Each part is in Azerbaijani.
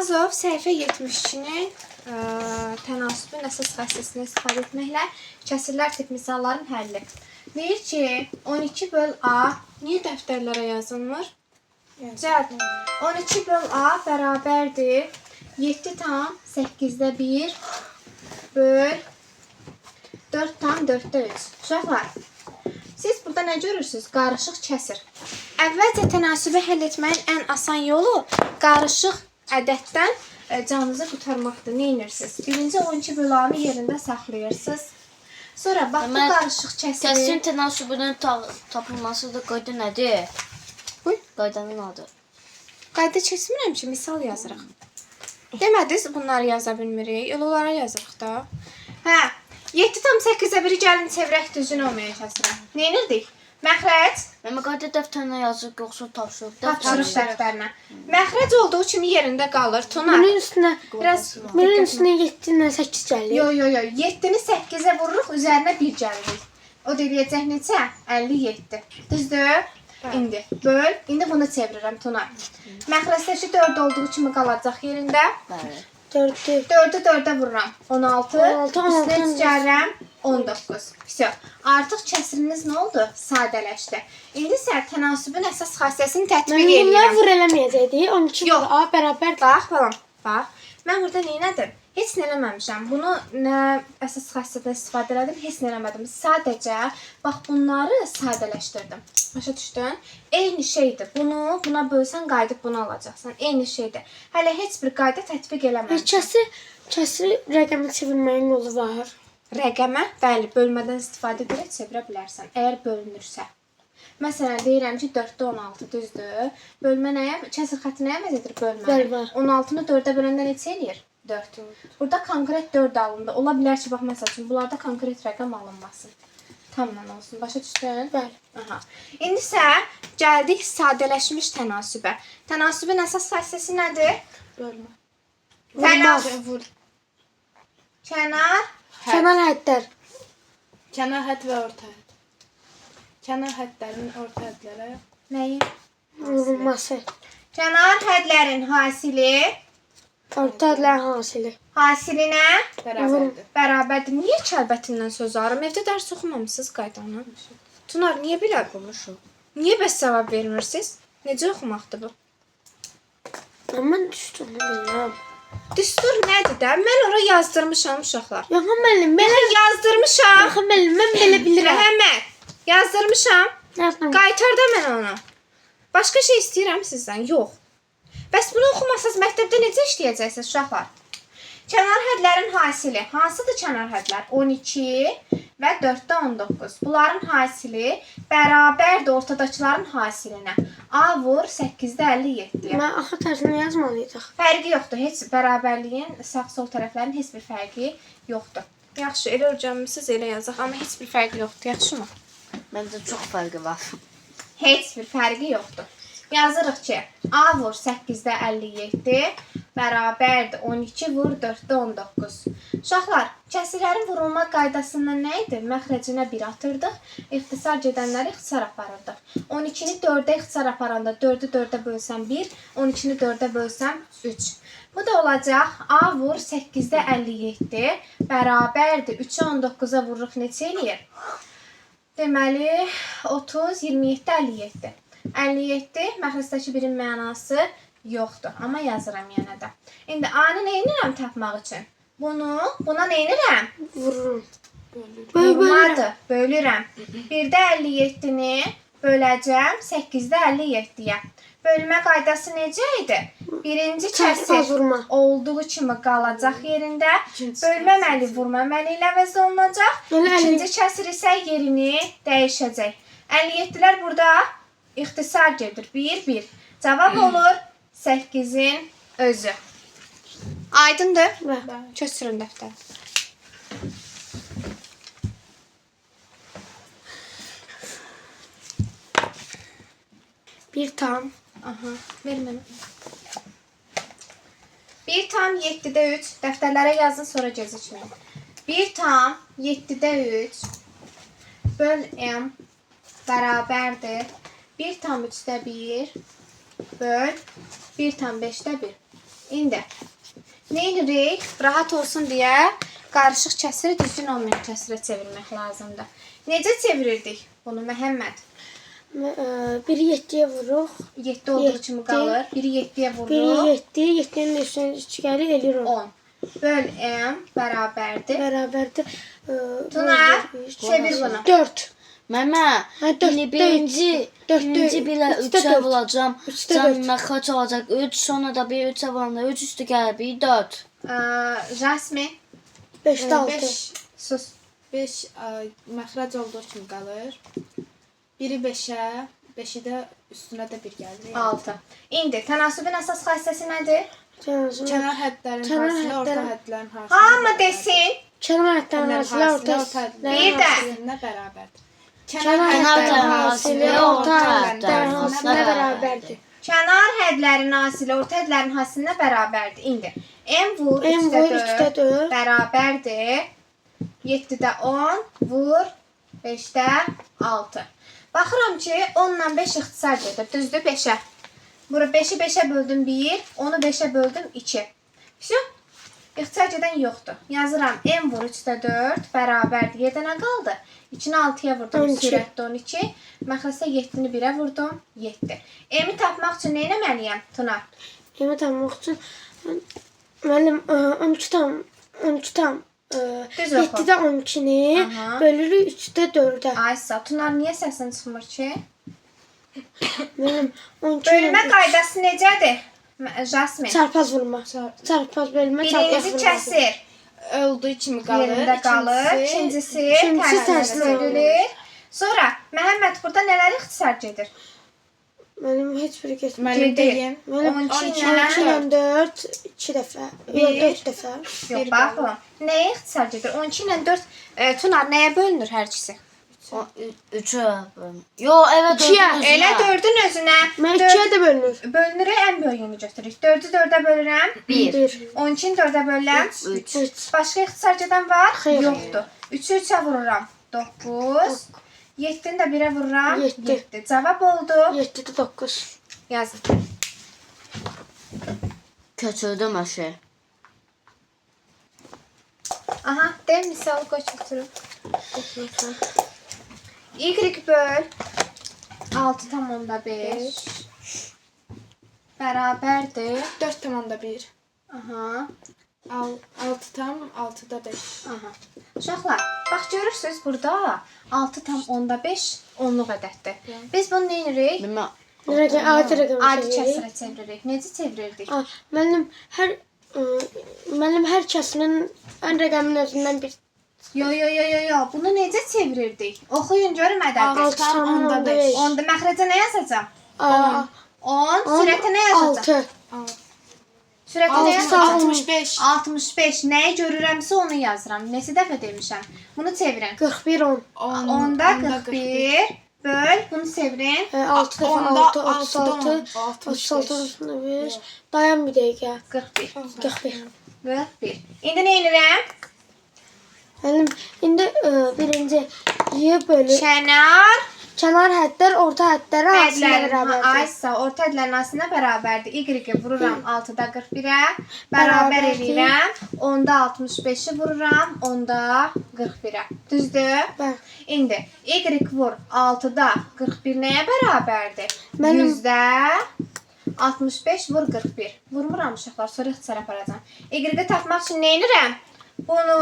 Azov səhifə 72-nin tənasübün əsas xassəsini istifadə etməklə kəsirlər tip misalların həlli. Deyir ki, 12 böl A niyə dəftərlərə yazılmır? Cəld. 12 böl A bərabərdir 7 tam 8-də 1 böl 4 tam 4-də 3. Uşaqlar, siz burada nə görürsünüz? Qarışıq kəsir. Əvvəlcə tənasübü həll etməyin ən asan yolu qarışıq ədəddən canınızı qurtarmaqdır. Nə edirsiniz? Birinci 12 böl A-nı yerində saxlayırsınız. Sonra bax bu qarışıq kəsiri... Kəsirin tənasübünün tapılması da qayda nədir? Buyur. Qaydanın adı. Qayda keçmirəm ki, misal yazırıq. Demədiniz bunları yaza bilmirik. El onlara yazırıq da. Hə, 7 tam 8-də 1-i gəlin çevirək düzgün olmayan kəsirə. Nə edirdik? Məxrəc. Mən qayda dəftərinə yazırıq, yoxsa tapşırıq dəftərinə. Məxrəc olduğu kimi yerində qalır. Tunar. Bunun üstünə 7-dən 8 gəlir. Yo. 7-ni 8-ə vururuq, üzərinə 1 gəlirik. O da eləyəcək necə? 57. Düzdür? İndi böl. İndi bunu çevirirəm Tunar. Məxrəcdəki 4 olduğu kimi qalacaq yerində. Bəli. 4-ü 4-ə vururam. 16. Üstünə çıxarıram. 19. Всё. Artıq kəsirimiz nə oldu? Sadələşdi. İndi isə tənasübün əsas xassəsini tətbiq edirəm. Bunlar vur eləməyəcəkdi. 12 böl A bərabər. Bax, balam. Bax. Mən burada nə edim? Heç nə eləməmişəm. Bunu nə əsas xassəsindən istifadə elədim, heç nə eləmədim. Sadəcə bax bunları sadələşdirdim. Başa düşdün? Eyni şeydir. Bunu buna bölsən qayıdıb bunu alacaqsan. Eyni şeydir. Hələ heç bir qayda tətbiq eləməmişəm. Kəsir rəqəmi çevirməyin yolu var. Rəqəmə, bəli, bölmədən istifadə edərək çevirə bilərsən, əgər bölünürsə. Məsələn, deyirəm ki, 4-də 16 düzdür. Bölmə nəyə? Kəsir xətti nəyə əvəzədir bölmə? 16-nı 4-ə böləndə neçə eləyir? 4. Burada konkret 4 alındı. Ola bilər ki, bax, məsəl üçün, bunlarda konkret rəqəm alınmasın. Tamam olsun. Başa düşdün? Bəli. Aha. İndi isə gəldik sadələşmiş tənasübə. Tənasübün əsas xassəsi nədir? Bölmə. Tənasüb. Kənar hədlər. Kənar hədd və orta hədd. Kənar həddlərin orta hədlərə nəyi? Vurulması. Kənar hədlərin hasili Orta hədlərin hasili. hasilinə bərabərdir. bərabərdir. Niyə kəlbətindən söz arım? Evdə dərs oxumamısınız qaydanı? Tunar, niyə belə oxumuşum? Niyə bəs cavab vermirsiniz? Necə oxumaqdır bu? Mən düşdüm, bilmirəm. Düstur nədir də? Mən ora yazdırmışam uşaqlar. Yox, müəllim, Mən yazdırmışam. Yox, müəllim, mən belə bilirəm. Rəhəmət, yazdırmışam. Yazdım. Qaytar da mən onu. Başqa şey istəyirəm sizdən. Yox. Bəs bunu oxumasaz məktəbdə necə işləyəcəksiniz uşaqlar? Kənar hədlərin hasili. Hansıdır kənar hədlər? 12 və 4-də 19. Bunların hasili bərabərdir ortadakıların hasilinə. A vur 8-də 57-yə. Mən axı tərsinə yazmalıydıq. Fərqi yoxdur. Heç bərabərliyin sağ-sol tərəflərin heç bir fərqi yoxdur. Yaxşı, elə öyrənmisiniz, elə yazaq. Amma heç bir fərqi yoxdur. Yaxşımı? Məncə çox fərqi var. Heç bir fərqi yoxdur. Yazırıq ki, A vur 8-də 57 bərabərdir 12 vur 4-də 19. Uşaqlar, kəsirlərin vurulma qaydasından nə idi? Məxrəcinə 1 atırdıq, ixtisar gedənləri ixtisar aparırdıq. 12-ni 4-də ixtisar aparanda 4-ü 4-də bölsəm 1, 12-ni 4-də bölsəm 3. Bu da olacaq A vur 8-də 57 bərabərdir 3-ü 19-a vururuq neçə eləyir? Deməli, 30, 27, 57. 57, məxrəcdəki birin mənası yoxdur. Amma yazıram yenə də. İndi A-nı nə edirəm tapmaq üçün? Buna nə edirəm? Vururum. Vurmadır, bölürəm. 1-də 57-ni böləcəm 8-də 57-yə. Bölmə qaydası necə idi? Birinci kəsir olduğu kimi qalacaq yerində. Bölməməli, vurmaməli ilə əvəz olunacaq. İkinci kəsir isə yerini dəyişəcək. 57-lər burada ixtisar gedir. 1-1. Cavab olur 8-in özü. Aydındır? Köçürün dəftər. Bir tam. Aha, ver mənə. 1 tam 7-də 3. Dəftərlərə yazın, sonra gecikməyin. 1 tam 7-də 3 böl M bərabərdir 1 tam 3-də 1 böl 1 tam 5-də 1. İndi nə edirik? Rahat olsun deyə qarışıq kəsiri düzgün olmayan kəsirə çevirmək lazımdır. Necə çevirirdik bunu Məhəmməd? 1'i 7'ye vuruq. 7 olduğu kimi qalır. 1-i 7-yə 1'i vururuq. 7, 7'nin üstüne 3 gəlir, eləyir 10. 10. Böl M bərabərdir. Bərabərdir. Tuna, çevir bunu. 4. Məmə, Ha, dörd, indi birinci bilə üçdə 3-ə dörd. vuracam. Üçdə Can dörd. məxrac olacaq 3, sonra da bir 3-ə vuranda 3 üstü gəlir, bir 4. Jasmin, 5'də 6. 5 sus. 5 məxrac olduğu kimi qalır. Biri 5-ə, 5-i də üstünə də 1 gəlir. 6. İndi tənasübün əsas xassəsi nədir? Kənar hədlərin Kənar hasilə, orta hədlərin- hədlərin hasilə. Hamı desin. Kənar həddən hasilə, orta Bir də. hədlərinə bərabərdir. Kənar hədlərin həddən hasilə, hasilə, orta orta həddən hədlərin hasilə hasilə bərabərdir. Kənar hədlərin hasilə orta hədlərin hasilinə bərabərdir. İndi M vur M 3-də vur 4 3'də 4. bərabərdir. 7-də 10 vur 5-də 6. Baxıram ki 10 ilə 5 ixtisar gedir. Düzdür 5-ə. Bura 5-i 5-ə böldüm 1, onu 5-ə böldüm 2. Всё. İxtisar gedən yoxdur. Yazıram M vur 3-də 4 bərabərdir. 7 nə qaldı? 2-ni 6-ya vurdum. 12. Sürətdə 12. Məxrəsdə 7-ni 1-ə vurdum. 7. M-i tapmaq üçün nə etməliyəm? Tuna. Yemək tanımaq üçün müəllim 12 tam 12 tam Düz oxu. 7'də 12'ni Aha. bölürük 3'də 4'ə. Aysa, Tunar niyə səsin çıxmır ki? Müəllim 12 Bölmə qaydası necədir? Jasmin. çarpaz vurma. Çarpaz bölmə, çarpaz Birinci vurma. kəsir Olduğu kimi qalır. yerində qalır. İkincisi İkincisi tərsinə tərsinə çevrilir. Sonra Məhəmməd burada nələr ixtisar gedir? Mənim heç biri getmir. Müəllim Gedir. deyim. Mənim 12 12 ilə ilə 4 2 dəfə. Yox 4 dəfə. Yox, baxın. Nəyə ixtisar gedir? 12 ilə 4 Tunar nəyə bölünür hər ikisi? 3-ə. Yo, evet, İkiyə, Elə 4-ün özünə Mən 4 2-yə də bölünür. bölünürük, ən böyüyünü götürürük. 4-ü 4-ə bölürəm. 1. 1 12-ni 4-ə bölürəm. 3. 3 Başqa ixtisar gedən var? Xeyr. Yoxdur. 3-ü 3-ə vururam. 9. 7-ni də 1-ə vururam. Yeddi. 7. Cavab oldu. 7'də 9. Yazın. Köçürdüm aşı. Aha, de misal koç götürüp. Y böl 6,5 bərabərdir. 4,1. Aha. 6 tam 6'da 5. Aha. Uşaqlar, bax görürsüz burada 6,5 onluq ədəddir. Biz bunu nə edirik? Məmə, Rəqəm adi rəqəm Adi kəsrə çeviririk. Necə çevirirdik? Müəllim hər kəsrin ən rəqəmin özündən bir Yo. Bunu necə çevirirdik? Oxuyun görüm ədədi. 6,5. Onda məxrəcə nə yazacağam? 10 10. Sürətə nə yazacağam? 6 Sürətə nə yazacağam? 65. 65. Nəyi görürəmsə onu yazıram. Neçə dəfə demişəm? Bunu çevirin. 41 10 10-da 41 böl. Bunu çevirin. 6 dəfə Onda 6 36 36 5 dayan bir dəqiqə 41. 41. 41. İndi nə edirəm? Müəllim indi birinci y bölü Kənar hədlər orta hədlər arasında hədlərin bərabərdir. aysa orta hədlərin arasında bərabərdir. Y-i vururam 6-da 41-ə. Bərabər edirəm. 10-da 65-i vururam 10-da 41-ə. Düzdür? Bəli. İndi Y vur 6-da 41 nəyə bərabərdir? Mənim- 100-də 65 vur 41. Vurmuram uşaqlar, sonra ixtisar aparacam. Y-i tapmaq üçün nə edirəm? Bunu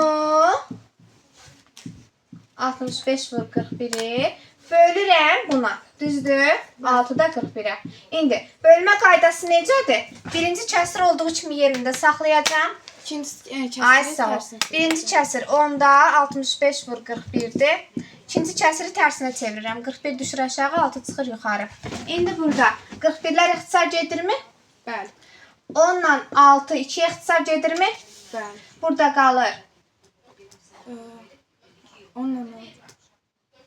65 vur 41'i bölürəm buna. Düzdür? 6-da 41'ə. İndi bölmə qaydası necədir? Birinci kəsir olduğu kimi yerində saxlayacağam. İkinci Ay kəsiri sağ ol. tərsinə. Birinci kəsir 10-da 65 vur 41'dir. İkinci kəsiri tərsinə çevirirəm. 41 düşür aşağı, 6 çıxır yuxarı. İndi burada 41'lər ixtisar gedirmi? Bəli. 10 ilə 6 2-yə ixtisar gedirmi? Bəli. Burada qalır 10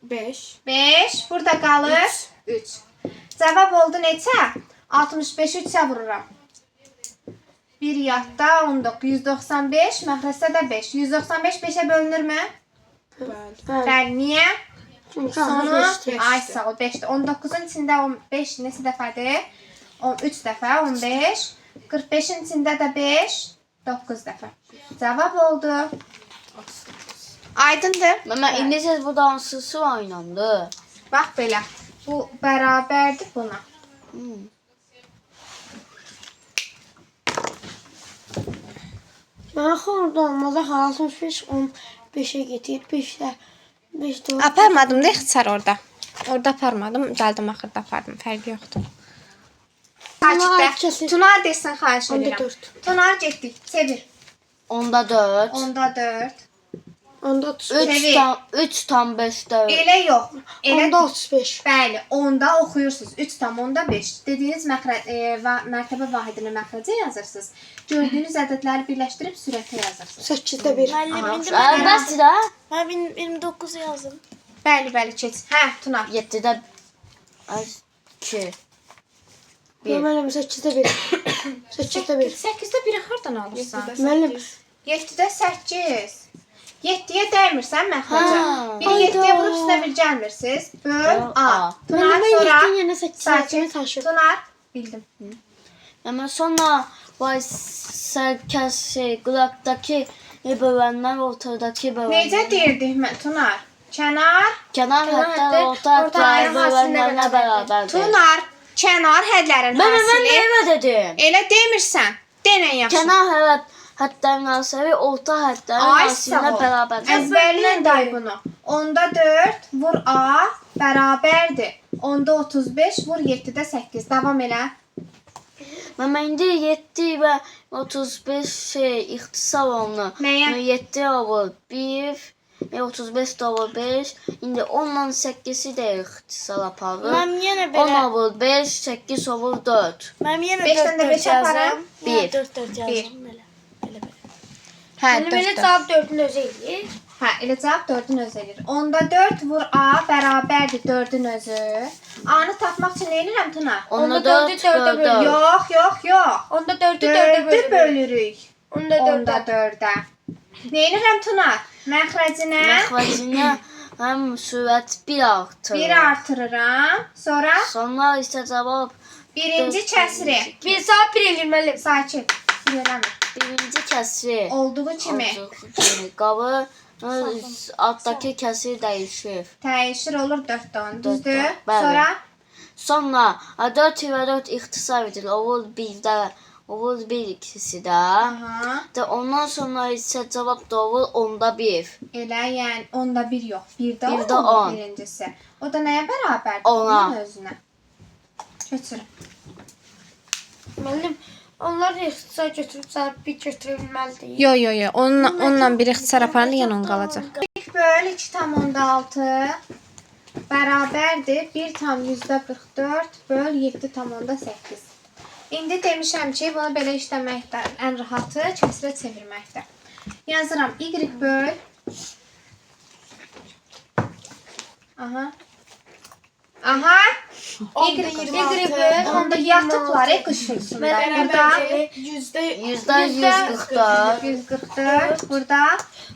5. 5. Burada qalır 3. Cavab oldu neçə? 65-i 3-ə vururam. 1 yadda 19. 195, məxrəsdə də 5. 195 5-ə bölünürmü? Bəli. Bəli, niyə? Çünki Sonu, beşdir. ay sağ ol, 5-dir. 19-un içində 15 neçə dəfədir? 3 dəfə, 15. 45-in içində də 5, 9 dəfə. Cavab oldu. Aydındır? Mən indi siz burada hansısı oynandı? Bax belə. Bu bərabərdir buna. Mən xorda olmalı 65 15-ə getir. 5-də 5 4. Aparmadım da ixtisar orada. Orada aparmadım, gəldim axırda apardım. Fərqi yoxdur. Sakitdə. Tunar desin, xahiş edirəm. 4. Tunar getdik. Çevir. Onda 4. Onda 4. Onda 35. 3 tam 5 4. Elə yox. Elə Onda 35. bəli, onda oxuyursunuz. 3 tam onda 5. Dediyiniz mərtəbə vahidini məxrəcə yazırsınız. Gördüyünüz ədədləri birləşdirib sürətə yazırsınız. 8-də 1. Bəs də Mən 29 yazdım. Bəli, keç. Hə, Tunar. 7-də 2. Müəllim 8-də 1. 8-də 1. 8-də 1-i hardan alırsan? Müəllim 7-də 8. 7-yə dəymirsən məxrəcə. Ha. Biri 7-yə vurub sizə bir gəlmirsiniz. Böl A. Tunar Müəllim sonra 7-nin yerinə 8 sakin. yazdım taşır. Tunar. Bildim. Ama sonra vay şey kulakdaki bölenler ortadaki bölenler. Necə deyirdik mən Tunar? Kənar. Kenar hatta hatta orta orta hatlar hasile bölenlerle beraberdir. Tunar. Kənar hədlərin Ben hasili. neyime dedim? Elə demirsən. Denən yaxşı. Kenar hatların hasili orta hatların Ay hasiline sağ ol. beraberdir. Əzbərləyin day bunu. Onda 4 vur A bərabərdir. Onda 35 vur 7-də 8. Davam elə. Ben indi 7 ve 35 şey ihtisar onu. Nəyə? 7 olur 1. 35 de olur 5. İndi 10 ile 8'i de ihtisar aparır. Mən yenə 10 belə olur 5, 8 olur 4. Mən yenə Beşdən də 4 beş yazdım. aparım. 1. 4 yazdım belə. Hə, Mənim belə 4. cavab 4-ün özü eləyir. Hə, elə cavab 4-ün özü edir. Onda 4 vur A bərabərdir 4-ün özü. A-nı tapmaq üçün nə edirəm Tuna? Onda Onda 4 dördü dördə bölür. 4. Yox. Onda 4-ü 4-ə 4-ü bölürük. Onda Onda 4-ə. 4-ə. Nə edirəm Tuna? Məxrəcinə Məxrəcinə həm sürət 1 artırır. 1 artırıram. Sonra Sonra isə cavab birinci kəsri. Bir saat 1 eləyir müəllim. Sakin. Bilirəm. birinci kəsri. Olduğu kimi Qabı altdakı kəsri dəyişir. dəyişir olur 4-də 10. Düzdür? Bəli. Sonra Sonra 4 ilə 4 ixtisar edilir. Olur 1-də, olur 1 ikisi də. aha. Və ondan sonra isə cavab da olur 10-da 1. Elə yəni onda 1 yox. 1-də 10 Birdə on. birincisi. O da nəyə bərabərdir? Ona. Onun özünə. Keçirin. Müəllim, onlar ixtisar götürüb cavab 1 götürə bilməlidir. Yo. Onunla bir ixtisar aparanda yenə 10 qalacaq. 2 böl 2,6 bərabərdir 1,44 böl 7,8. İndi demişəm ki, bunu belə işləməkdə ən rahatı kəsrə çevirməkdir. Yazıram y böl. Aha. Y böl. Onda yatıblar qışılsında. Burada %144. 144. Burada.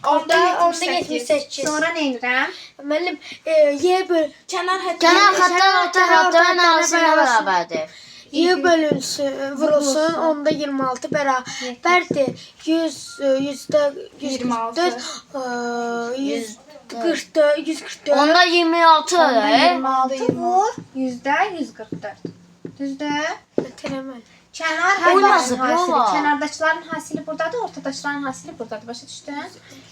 Onda 78. Sonra nə edirəm? Müəllim, y böl kənar Kənar xətlər orta xətlərin arasına bərabərdir. y bölünsün, vurulsun, onda 26 bərabərdir. 100'də 144, 144. Onda 26 26 vur 144. Düzdür? Bitirəməl. Kənar Bu hədlərin yazıb, hasili. baba. Kənardakıların hasili buradadır, ortadakıların hasili buradadır. Başa düşdün?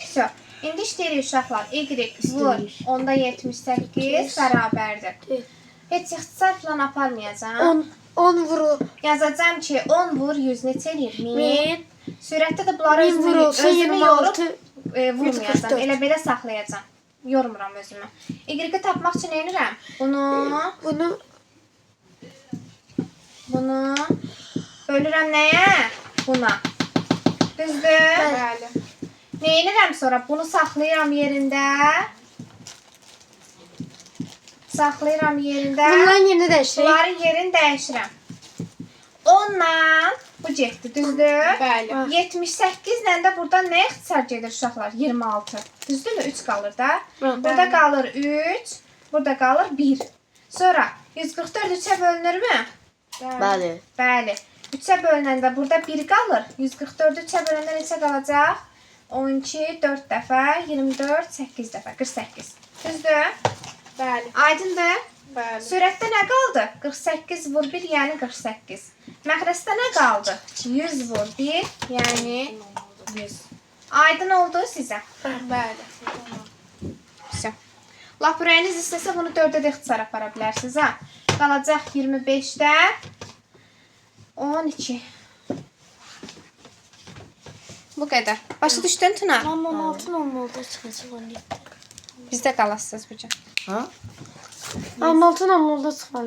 Vəsə. İndi işləyirik uşaqlar. Y vur onda 78 bərabərdir. Heç ixtisar falan aparmayacağam. 10 vurur. Yazacağım ki 10 vur 100 neçə eləyir? 1000. 1000. Sürətdə də bunları 1000 vurulsa özümü yorub 26. vurmayacağam. Elə belə saxlayacağam. Yormuram özümü. Y-i tapmaq üçün nə edirəm? Bunu bölürəm nəyə? Buna. Düzdür? Bəli. Nə edirəm sonra? Bunu saxlayıram yerində. Saxlayıram yerində. Bunların yerini dəyişirik. Bunların yerini dəyişirəm. 10-la bu getdi, düzdür? Bəli. 78 ilə də burada nə ixtisar gedir uşaqlar? 26. Düzdürmü? 3 qalır da. Bəli. Burada qalır 3, burada qalır 1. Sonra 144 3-ə bölünürmü? Bəli. Bəli. 3-ə bölünəndə burada 1 qalır. 144-ü 3-ə böləndə neçə qalacaq? 12 4 dəfə, 24 8 dəfə, 48. Düzdür? Bəli. Aydındır? Bəli. Sürətdə nə qaldı? 48 vur 1, yəni 48. Məxrəsdə nə qaldı? 100 vur 1, yəni 100. Aydın oldu sizə? Bəli. Все. Lap ürəyiniz istəsə bunu 4-ə də ixtisar apara bilərsiniz, ha? Qalacaq 25-də 12. Bu qədər. Başa düşdün Tuna? Amma 16-da çıxacaq. Bizdə qalasınız bu gün. Ha? Amma 16-da çıxacaq.